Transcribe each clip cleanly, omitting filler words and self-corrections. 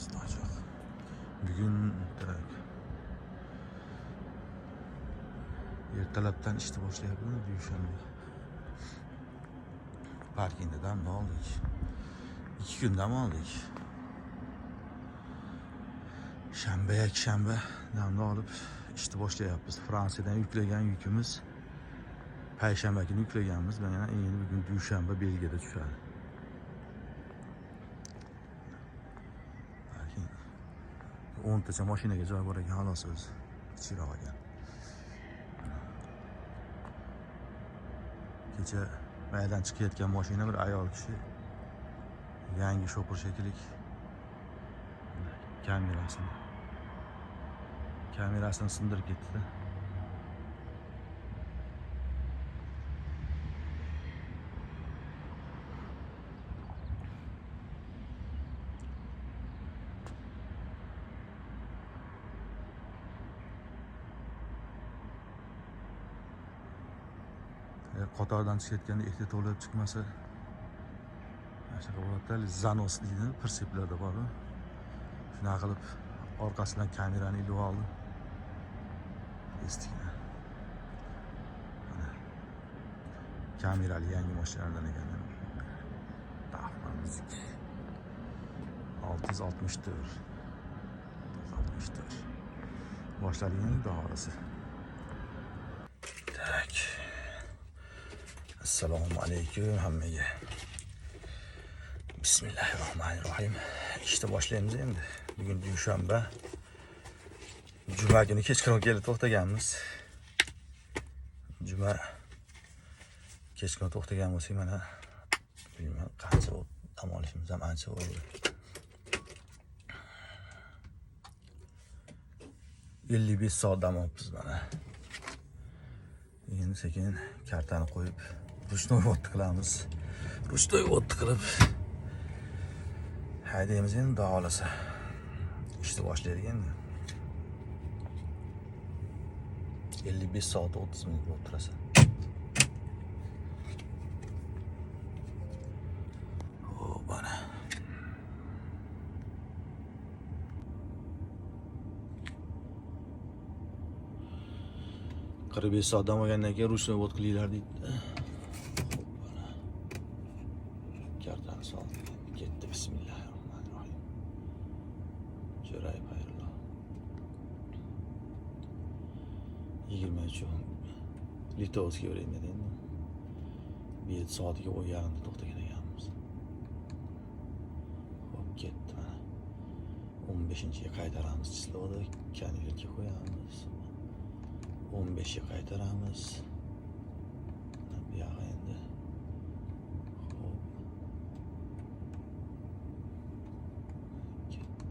Stochoq. Bugun ertalabdan ishni boshlayapmiz dushanba. Parkingda damni oldik. 2 kun dam oldik. Shanba yakshanba damni olib ishni boshlayapmiz. Fransiyadan yuklagan yukimiz payshanba kuni yuklaganmiz. Mana endi bugun dushanba Belgiyada tushadi. 10 tacha mashinaga joy bor ekan, xolos o'zi. Kichikroq ekan. Kecha maydan chiqayotgan mashina bir ayol kishi yangi shopir shekillik kamerasini sindirib ketdi. Qatordan chiqayotganda ehtiyot bo'lib chiqmasa shunaqa bo'ladi. Zanos deydi, prinsiplarda bor. Shunaqa qilib orqasidan kamerani ilib oldi. Estikni. Mana kamerali yangi mashinalardan ekan. Taxtamiz 664. Boshlaring davrasi. Tak. Assalomu alaykum hammaga. Bismillahirrohmanirrohim. İşte boshlaymiz endi. Bugun dushanba. Juma kuni kechqurun kelib to'xtaganmiz. Juma kechqurun to'xtagan bo'lsak, mana bilmayman qancha dam olishimiz ham ancha bo'ldi. 55 soat dam olibmiz mana. Endi sekin kartani qo'yib ruchnoy o'tni qilamiz. Ruchnoy o'tni qilib haydaymiz endi, xudo xolasa. İşte boshlaydik endi. 55 soat 30 minut bo'lib turasa. Bana. Qirq besh soat dam olgandan keyin ruchnoy o't qilinglar deydi. Kartani soldik. Ketdi. Bismillahirrohmanirrohim. Jo'rayib xayrulloh. 23 Litovskiy времяda endi. 7 soatga o yarımda to'xtagan ekanmiz. Hop, ketdi mana. 15-ga qaytaramiz Chislovda, Kaniverga qo'yamiz. 15ga qaytaramiz. Bu yoqqa endi. Hop. Ketdi.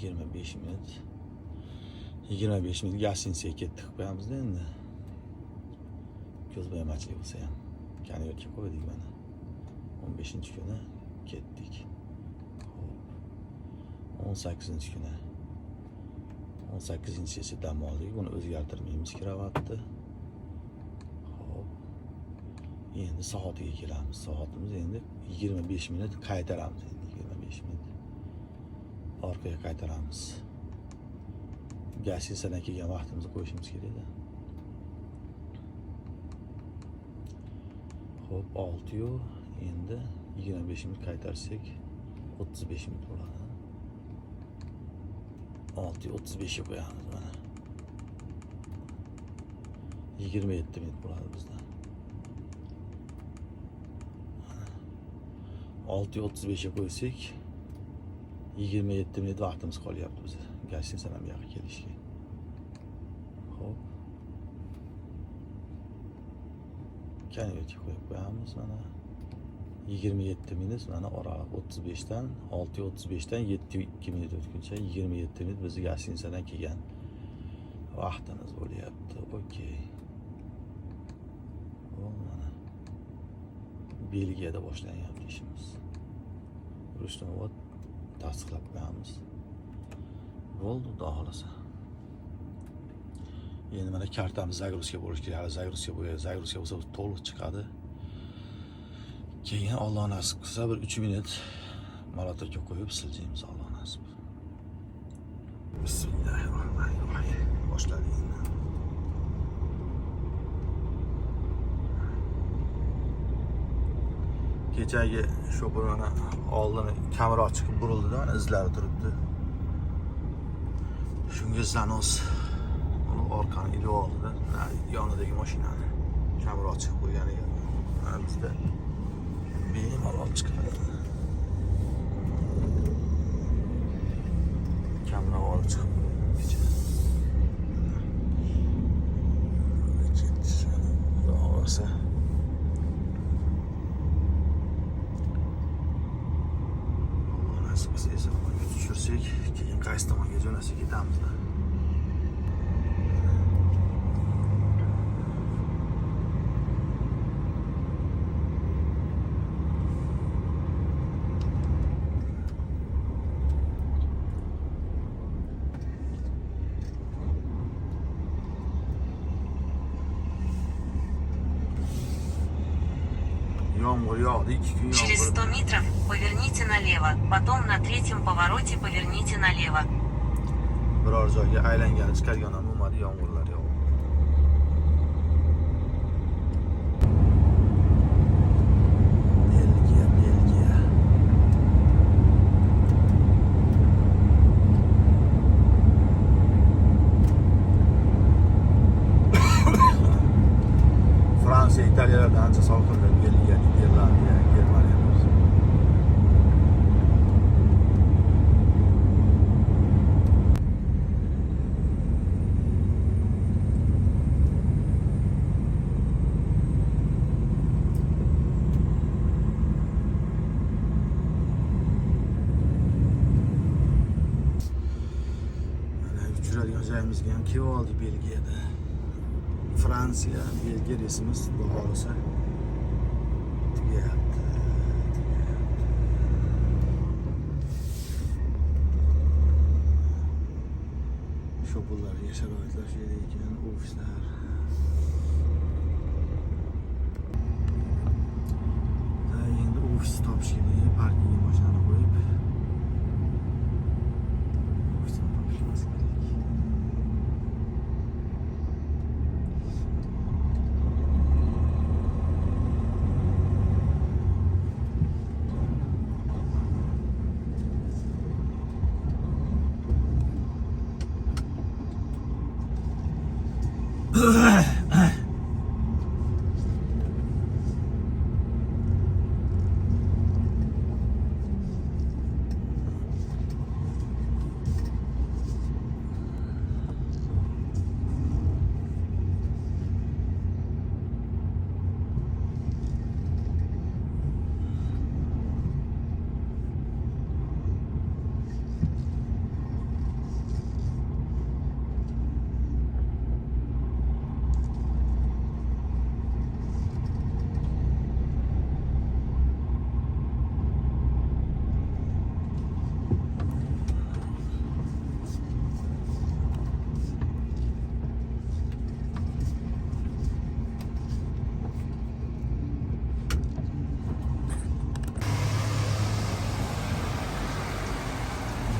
25 minut. 25 minut gostinitsaga ketdik, qo'yamiz endi. Ko'zbo'yamachilik bo'lsa ham Kaniverga qo'ydik mana. 15-kuni ketdik. Hop. 18-kuni. 18-esi dam oldik. Buni o'zgartirmaymiz kravatni. Hop. Endi soatiga kelamiz. Soatimiz endi 25 minut qaytaramiz endi 25 minut. Orqaga qaytaramiz. Gostinitsadan kelgan vaqtimizni qo'yishimiz kerak-da. Hop, 6 endi 25 minut qaytarsak 35 minut bo'ladi. 6:35 ga qo'yamiz mana. 27 minut bo'ladi bizda. 6:35 ga qo'ysak 27 minut vaqtimiz qolyapti bizda. Gostinitsadan bu yoqqa kelishga. Hop. Kaniverga qo'yib qo'yamiz mana. 27 minut mana oraliq 35 dan 6:35 dan 7:02 minut o'tguncha 27 minut bizga gostinitsadan kelgan vaqtimiz bo'lyapti. Okey. Mana Belgiyada boshlanyapti ishimiz. Ruchnoy tasdiqlab qo'yamiz. Bo'ldi, xudo xolasa. Endi mana kartamiz zagruzka bo'lishi kerak. Hali zagruzka bo'lsa to'liq chiqadi. Keyin Alloh nasib qilsa bir 3 minut malotaga qo'yib siljaymiz, Alloh nasib. Bismillahirrohmanirrohim. Boshladik. Kechagi sho'purani oldini kamroq chiqib burildi-da, mana izlari turibdi. Shunga zanos uni orqani ilib oldi-da, yonidagi mashinani kamroq chiqib qo'yganiga. Mana bizda bemalol chiqadi. Kamroq olib chiqib ketdi. Biz esa bunga tushirsak, keyin qaysi tomonga jo'nasak ketamiz. Yomg'ir yog'di, 2 kun Через 100 метров поверните налево, потом на третьем повороте поверните налево. Biror joyga aylangani chiqargan ham bo'lmadi, yomg'irlar yog'di. Belgiya. Fransiya, Italiyalardan ancha sovuqdir. Belgiya, Niderlandiya, Germaniya. Uchraydigan joyimizga ham kelib oldik Belgiyada. Fransiya, Belgiya reysimiz bu xohlasa tugayapti. Sho'purlarga sharoitlar shu yerda ekan, ofislar. Endi ofis topish kerak, parkingga mashinani qo'yib. Ofisni topishimiz kerak.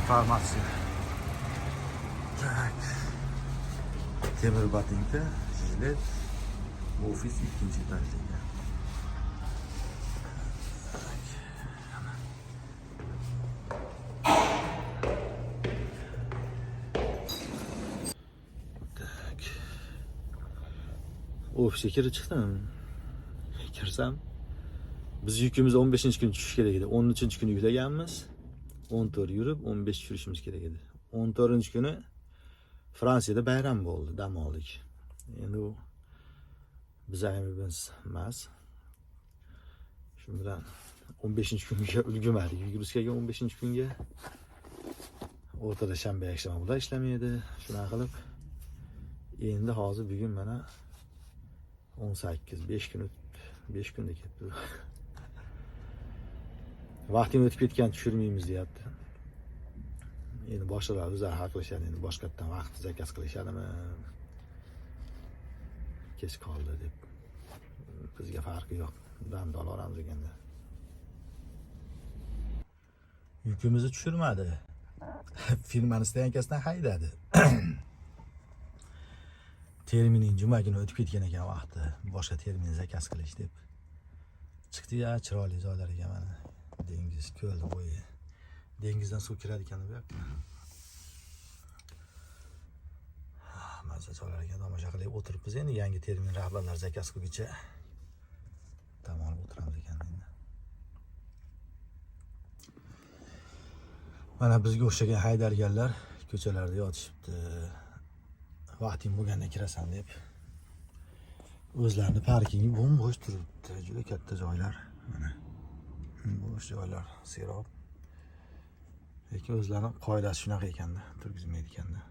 Farmatsiya. Tak. Temir botinka, jilet, ofis 2-chi etajda. Tak. Ofisga kirib chiqdim. Kirsam, biz yukimiz 15-kun tushish kerak edi. 13-kuni yuklaganmiz. 14 yurib 15 tushirishimiz kerak edi. 14-kuni Fransiyada bayram bo'ldi, dam oldik. Endi u bizamiz emas. Shu bilan 15-kunga ulgurmadik. Yugurishga 15-kunga o'rtada shanba yakshanba ular ishlamaydi. Shuna qilib endi hozir bugun mana 18, 5 kunda ketdi. Vaqtim o'tib ketgan, tushirmaymiz deyapti. Endi boshqalar o'zlari hal qilishadi, endi boshqatdan vaqt zakaz qilishadimi? kech qoldi deb. Bizga farqi yo'q. Damda olamiz ekanda. Yukimizni tushirmadi. Firmani stankasidan haydadi. Termining juma kuni o'tib ketgan ekan vaqti. Boshqa termin zakaz qilish deb. Chiqdi-ya, chiroyli joylar ekan mana. Dengiz, ko'l bo'yi. Dengizdan suv kiradi ekan bu yoqda. Mazza joylar ekan, tomosha qilib o'tiribmiz endi yangi termin rahbarlar zakaz qilguncha. Tamom o'tiramiz ekan endi. Mana bizga o'xshagan haydalganlar ko'chalarda yotishibdi. Vaqting bo'lganda kirasan deb. O'zlarini parkingi bo'm-bo'sh turibdi. Juda katta joylar. Mana bo'sh joylar, serob. Lekin o'zlarining qoidasi shunaqa ekanda, turgizmaydi ekanda.